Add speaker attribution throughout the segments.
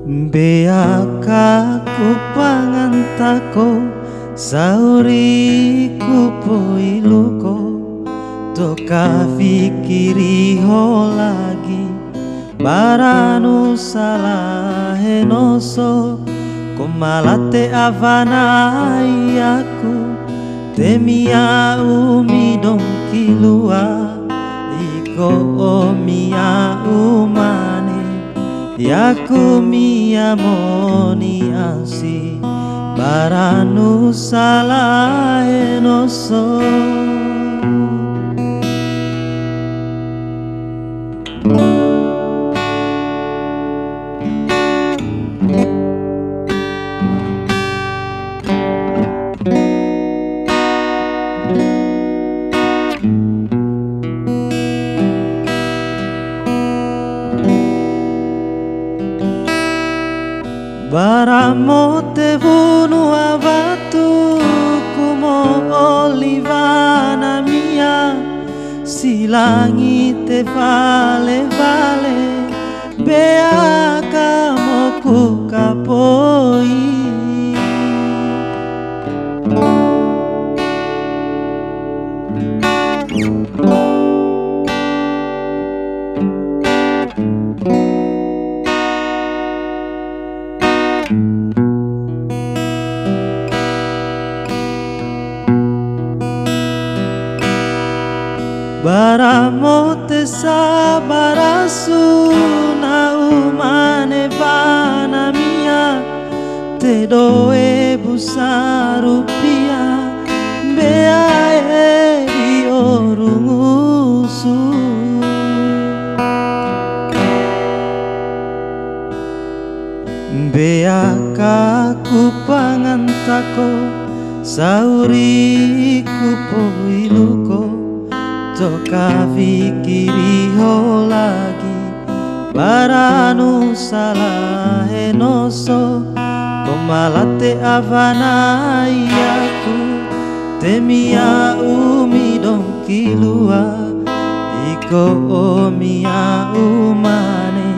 Speaker 1: Beaka ku pangantako sauriku poiluko toka fikiri ho lagi baranu salah enoso komalate avanai aku temia umi dong kilua iko omia umane yaku mia moni asi baranu salah enoso. Baramo te vunu avatu como olivana mia silangi te vale vale beaka moku kapoi Baramo te sabarasu na umane vana mia te doe busa rupia bea eri orungusu beaka ku pangantako sauriku poiluko toka fikiri ho lagi baranu salah enoso komalate avanai aku temia umi dong kilua iko omia umane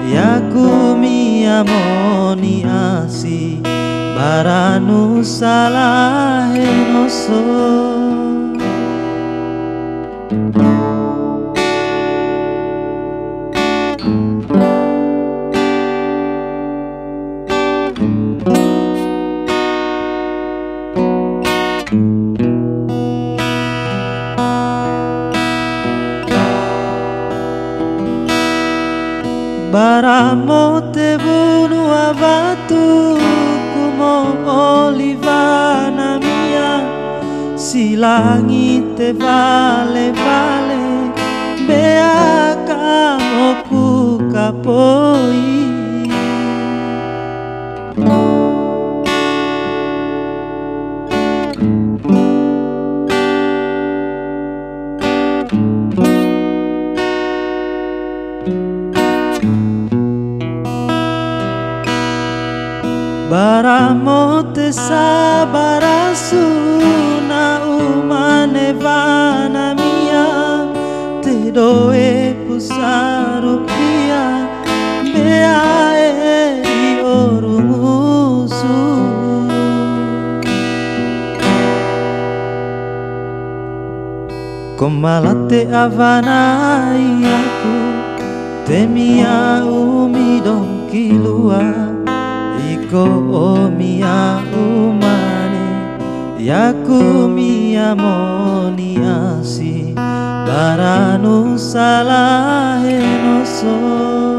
Speaker 1: yaku mia moni asi baranu salah enoso. Baramo te vunu avatu como olivana mia silangi te vale vale beaka moku kapoi Baramo te sabarasu na umane vana mia te doe pusa rupia bea eri orungusu komalate avanai aku temia umi dong kilua iko omia umane yaku mia moni asi baranu salah enoso.